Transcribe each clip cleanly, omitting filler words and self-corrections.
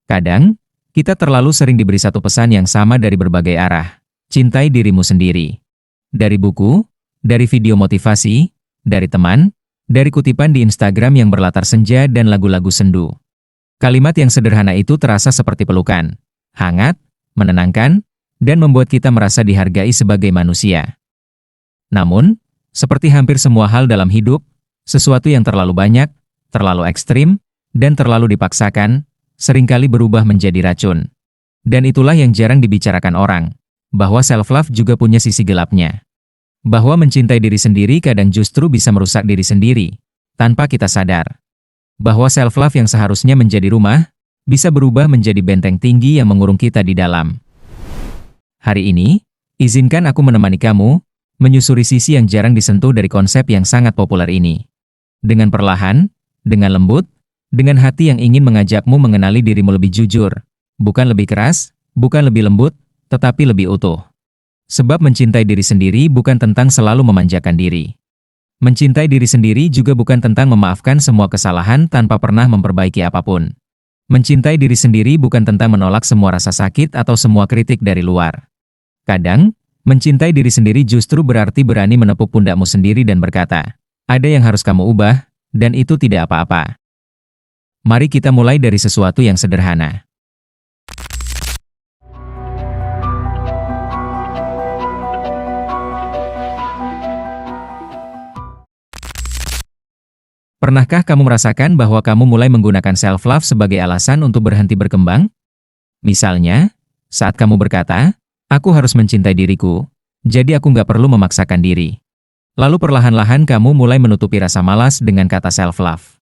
Kadang, kita terlalu sering diberi satu pesan yang sama dari berbagai arah. Cintai dirimu sendiri. Dari buku, dari video motivasi, dari teman, dari kutipan di Instagram yang berlatar senja dan lagu-lagu sendu. Kalimat yang sederhana itu terasa seperti pelukan, hangat, menenangkan, dan membuat kita merasa dihargai sebagai manusia. Namun, seperti hampir semua hal dalam hidup, sesuatu yang terlalu banyak, terlalu ekstrim, dan terlalu dipaksakan, seringkali berubah menjadi racun. Dan itulah yang jarang dibicarakan orang, bahwa self-love juga punya sisi gelapnya. Bahwa mencintai diri sendiri kadang justru bisa merusak diri sendiri, tanpa kita sadar. Bahwa self-love yang seharusnya menjadi rumah, bisa berubah menjadi benteng tinggi yang mengurung kita di dalam. Hari ini, izinkan aku menemani kamu, menyusuri sisi yang jarang disentuh dari konsep yang sangat populer ini. Dengan perlahan, dengan lembut, dengan hati yang ingin mengajakmu mengenali dirimu lebih jujur, bukan lebih keras, bukan lebih lembut, tetapi lebih utuh. Sebab mencintai diri sendiri bukan tentang selalu memanjakan diri. Mencintai diri sendiri juga bukan tentang memaafkan semua kesalahan tanpa pernah memperbaiki apapun. Mencintai diri sendiri bukan tentang menolak semua rasa sakit atau semua kritik dari luar. Kadang, mencintai diri sendiri justru berarti berani menepuk pundakmu sendiri dan berkata, ada yang harus kamu ubah, dan itu tidak apa-apa. Mari kita mulai dari sesuatu yang sederhana. Pernahkah kamu merasakan bahwa kamu mulai menggunakan self-love sebagai alasan untuk berhenti berkembang? Misalnya, saat kamu berkata, aku harus mencintai diriku, jadi aku nggak perlu memaksakan diri. Lalu perlahan-lahan kamu mulai menutupi rasa malas dengan kata self-love.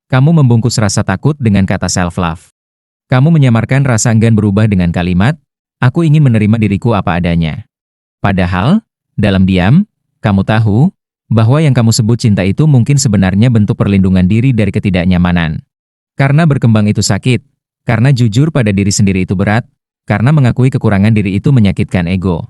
Kamu membungkus rasa takut dengan kata self-love. Kamu menyamarkan rasa enggan berubah dengan kalimat, aku ingin menerima diriku apa adanya. Padahal, dalam diam, kamu tahu bahwa yang kamu sebut cinta itu mungkin sebenarnya bentuk perlindungan diri dari ketidaknyamanan. Karena berkembang itu sakit, karena jujur pada diri sendiri itu berat, karena mengakui kekurangan diri itu menyakitkan ego.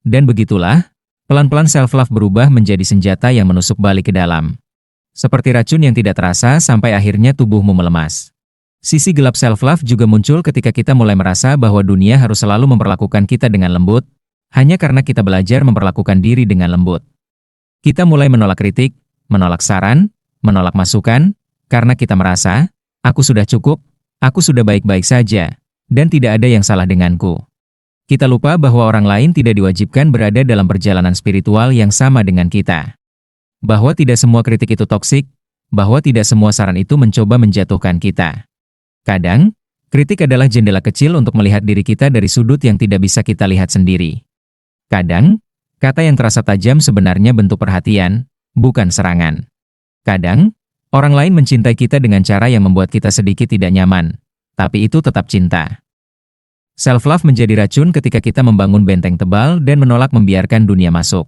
Dan begitulah, pelan-pelan self-love berubah menjadi senjata yang menusuk balik ke dalam. Seperti racun yang tidak terasa sampai akhirnya tubuhmu melemas. Sisi gelap self-love juga muncul ketika kita mulai merasa bahwa dunia harus selalu memperlakukan kita dengan lembut, hanya karena kita belajar memperlakukan diri dengan lembut. Kita mulai menolak kritik, menolak saran, menolak masukan, karena kita merasa, aku sudah cukup, aku sudah baik-baik saja, dan tidak ada yang salah denganku. Kita lupa bahwa orang lain tidak diwajibkan berada dalam perjalanan spiritual yang sama dengan kita. Bahwa tidak semua kritik itu toksik, bahwa tidak semua saran itu mencoba menjatuhkan kita. Kadang, kritik adalah jendela kecil untuk melihat diri kita dari sudut yang tidak bisa kita lihat sendiri. Kadang, kata yang terasa tajam sebenarnya bentuk perhatian, bukan serangan. Kadang, orang lain mencintai kita dengan cara yang membuat kita sedikit tidak nyaman, tapi itu tetap cinta. Self-love menjadi racun ketika kita membangun benteng tebal dan menolak membiarkan dunia masuk.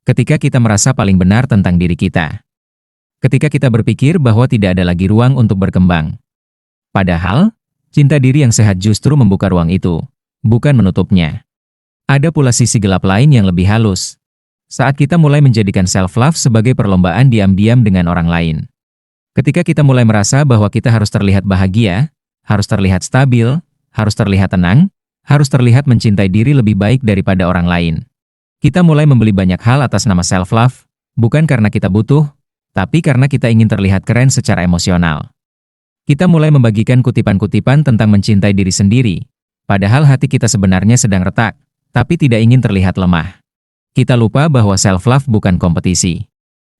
Ketika kita merasa paling benar tentang diri kita. Ketika kita berpikir bahwa tidak ada lagi ruang untuk berkembang. Padahal, cinta diri yang sehat justru membuka ruang itu, bukan menutupnya. Ada pula sisi gelap lain yang lebih halus. Saat kita mulai menjadikan self-love sebagai perlombaan diam-diam dengan orang lain. Ketika kita mulai merasa bahwa kita harus terlihat bahagia, harus terlihat stabil, harus terlihat tenang, harus terlihat mencintai diri lebih baik daripada orang lain. Kita mulai membeli banyak hal atas nama self-love, bukan karena kita butuh, tapi karena kita ingin terlihat keren secara emosional. Kita mulai membagikan kutipan-kutipan tentang mencintai diri sendiri, padahal hati kita sebenarnya sedang retak, tapi tidak ingin terlihat lemah. Kita lupa bahwa self-love bukan kompetisi.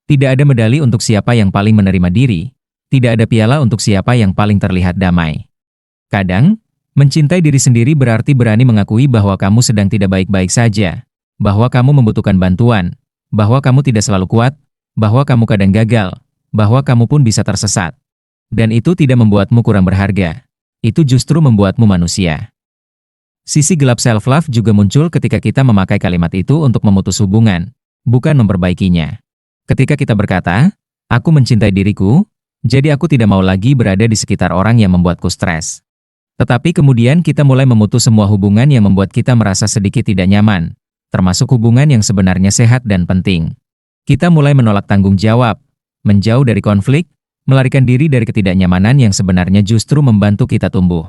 Tidak ada medali untuk siapa yang paling menerima diri, tidak ada piala untuk siapa yang paling terlihat damai. Kadang, mencintai diri sendiri berarti berani mengakui bahwa kamu sedang tidak baik-baik saja. Bahwa kamu membutuhkan bantuan, bahwa kamu tidak selalu kuat, bahwa kamu kadang gagal, bahwa kamu pun bisa tersesat. Dan itu tidak membuatmu kurang berharga. Itu justru membuatmu manusia. Sisi gelap self-love juga muncul ketika kita memakai kalimat itu untuk memutus hubungan, bukan memperbaikinya. Ketika kita berkata, aku mencintai diriku, jadi aku tidak mau lagi berada di sekitar orang yang membuatku stres. Tetapi kemudian kita mulai memutus semua hubungan yang membuat kita merasa sedikit tidak nyaman, termasuk hubungan yang sebenarnya sehat dan penting. Kita mulai menolak tanggung jawab, menjauh dari konflik, melarikan diri dari ketidaknyamanan yang sebenarnya justru membantu kita tumbuh.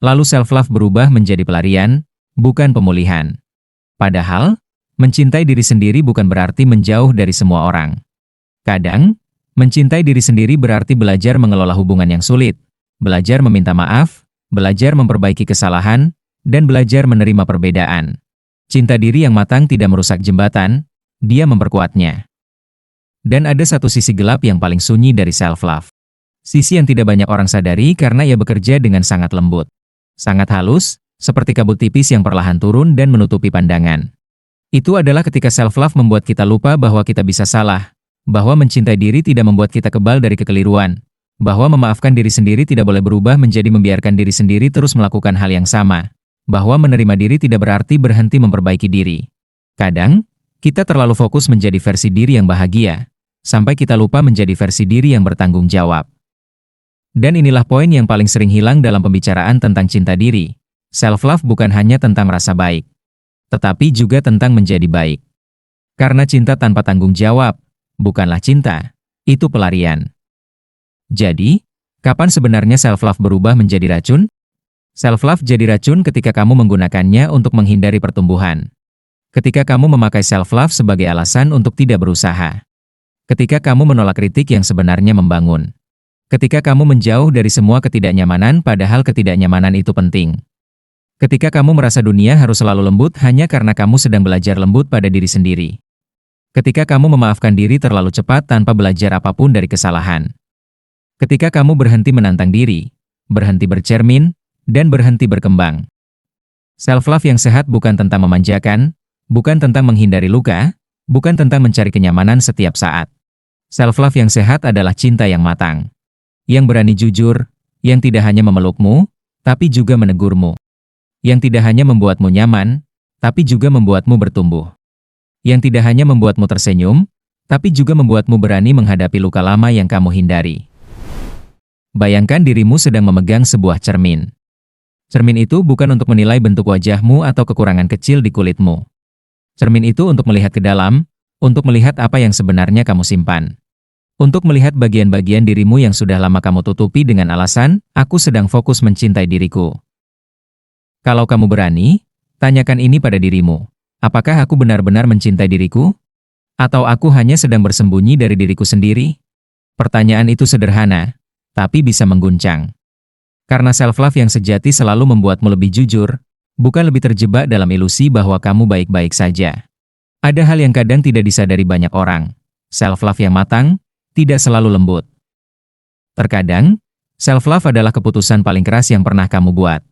Lalu self-love berubah menjadi pelarian, bukan pemulihan. Padahal, mencintai diri sendiri bukan berarti menjauh dari semua orang. Kadang, mencintai diri sendiri berarti belajar mengelola hubungan yang sulit, belajar meminta maaf, belajar memperbaiki kesalahan, dan belajar menerima perbedaan. Cinta diri yang matang tidak merusak jembatan, dia memperkuatnya. Dan ada satu sisi gelap yang paling sunyi dari self-love. Sisi yang tidak banyak orang sadari karena ia bekerja dengan sangat lembut. Sangat halus, seperti kabut tipis yang perlahan turun dan menutupi pandangan. Itu adalah ketika self-love membuat kita lupa bahwa kita bisa salah, bahwa mencintai diri tidak membuat kita kebal dari kekeliruan, bahwa memaafkan diri sendiri tidak boleh berubah menjadi membiarkan diri sendiri terus melakukan hal yang sama, bahwa menerima diri tidak berarti berhenti memperbaiki diri. Kadang, kita terlalu fokus menjadi versi diri yang bahagia, sampai kita lupa menjadi versi diri yang bertanggung jawab. Dan inilah poin yang paling sering hilang dalam pembicaraan tentang cinta diri. Self-love bukan hanya tentang rasa baik, tetapi juga tentang menjadi baik. Karena cinta tanpa tanggung jawab, bukanlah cinta, itu pelarian. Jadi, kapan sebenarnya self-love berubah menjadi racun? Self-love jadi racun ketika kamu menggunakannya untuk menghindari pertumbuhan. Ketika kamu memakai self-love sebagai alasan untuk tidak berusaha. Ketika kamu menolak kritik yang sebenarnya membangun. Ketika kamu menjauh dari semua ketidaknyamanan padahal ketidaknyamanan itu penting. Ketika kamu merasa dunia harus selalu lembut hanya karena kamu sedang belajar lembut pada diri sendiri. Ketika kamu memaafkan diri terlalu cepat tanpa belajar apapun dari kesalahan. Ketika kamu berhenti menantang diri, berhenti bercermin, dan berhenti berkembang. Self-love yang sehat bukan tentang memanjakan, bukan tentang menghindari luka, bukan tentang mencari kenyamanan setiap saat. Self-love yang sehat adalah cinta yang matang. Yang berani jujur, yang tidak hanya memelukmu, tapi juga menegurmu. Yang tidak hanya membuatmu nyaman, tapi juga membuatmu bertumbuh. Yang tidak hanya membuatmu tersenyum, tapi juga membuatmu berani menghadapi luka lama yang kamu hindari. Bayangkan dirimu sedang memegang sebuah cermin. Cermin itu bukan untuk menilai bentuk wajahmu atau kekurangan kecil di kulitmu. Cermin itu untuk melihat ke dalam, untuk melihat apa yang sebenarnya kamu simpan. Untuk melihat bagian-bagian dirimu yang sudah lama kamu tutupi dengan alasan, aku sedang fokus mencintai diriku. Kalau kamu berani, tanyakan ini pada dirimu. Apakah aku benar-benar mencintai diriku? Atau aku hanya sedang bersembunyi dari diriku sendiri? Pertanyaan itu sederhana, tapi bisa mengguncang. Karena self-love yang sejati selalu membuatmu lebih jujur, bukan lebih terjebak dalam ilusi bahwa kamu baik-baik saja. Ada hal yang kadang tidak disadari banyak orang. Self-love yang matang, tidak selalu lembut. Terkadang, self-love adalah keputusan paling keras yang pernah kamu buat.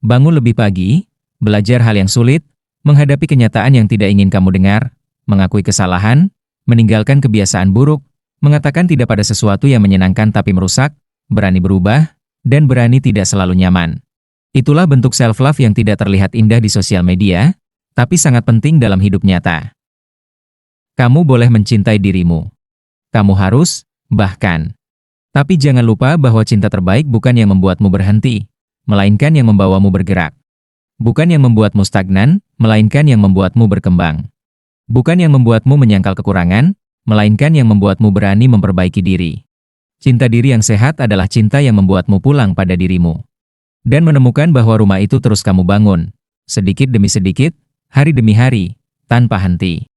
Bangun lebih pagi, belajar hal yang sulit, menghadapi kenyataan yang tidak ingin kamu dengar, mengakui kesalahan, meninggalkan kebiasaan buruk, mengatakan tidak pada sesuatu yang menyenangkan tapi merusak, berani berubah, dan berani tidak selalu nyaman. Itulah bentuk self-love yang tidak terlihat indah di sosial media, tapi sangat penting dalam hidup nyata. Kamu boleh mencintai dirimu. Kamu harus, bahkan. Tapi jangan lupa bahwa cinta terbaik bukan yang membuatmu berhenti, melainkan yang membawamu bergerak. Bukan yang membuatmu stagnan, melainkan yang membuatmu berkembang. Bukan yang membuatmu menyangkal kekurangan, melainkan yang membuatmu berani memperbaiki diri. Cinta diri yang sehat adalah cinta yang membuatmu pulang pada dirimu. Dan menemukan bahwa rumah itu terus kamu bangun, sedikit demi sedikit, hari demi hari, tanpa henti.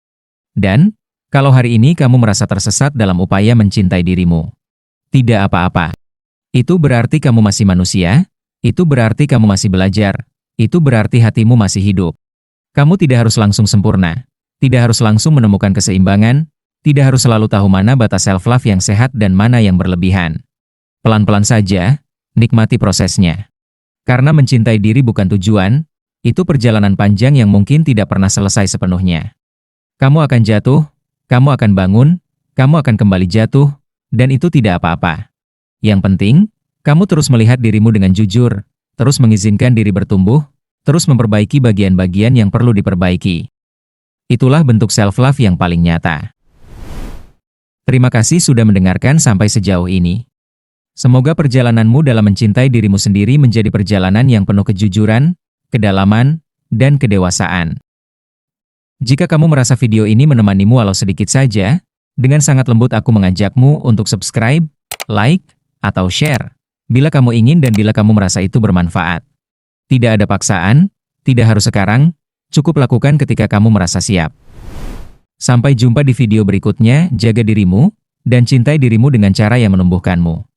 Dan, kalau hari ini kamu merasa tersesat dalam upaya mencintai dirimu, tidak apa-apa. Itu berarti kamu masih manusia, itu berarti kamu masih belajar, itu berarti hatimu masih hidup. Kamu tidak harus langsung sempurna, tidak harus langsung menemukan keseimbangan, tidak harus selalu tahu mana batas self-love yang sehat dan mana yang berlebihan. Pelan-pelan saja, nikmati prosesnya. Karena mencintai diri bukan tujuan, itu perjalanan panjang yang mungkin tidak pernah selesai sepenuhnya. Kamu akan jatuh, kamu akan bangun, kamu akan kembali jatuh, dan itu tidak apa-apa. Yang penting, kamu terus melihat dirimu dengan jujur, terus mengizinkan diri bertumbuh, terus memperbaiki bagian-bagian yang perlu diperbaiki. Itulah bentuk self-love yang paling nyata. Terima kasih sudah mendengarkan sampai sejauh ini. Semoga perjalananmu dalam mencintai dirimu sendiri menjadi perjalanan yang penuh kejujuran, kedalaman, dan kedewasaan. Jika kamu merasa video ini menemanimu walau sedikit saja, dengan sangat lembut aku mengajakmu untuk subscribe, like, atau share, bila kamu ingin dan bila kamu merasa itu bermanfaat. Tidak ada paksaan, tidak harus sekarang, cukup lakukan ketika kamu merasa siap. Sampai jumpa di video berikutnya, jaga dirimu, dan cintai dirimu dengan cara yang menumbuhkanmu.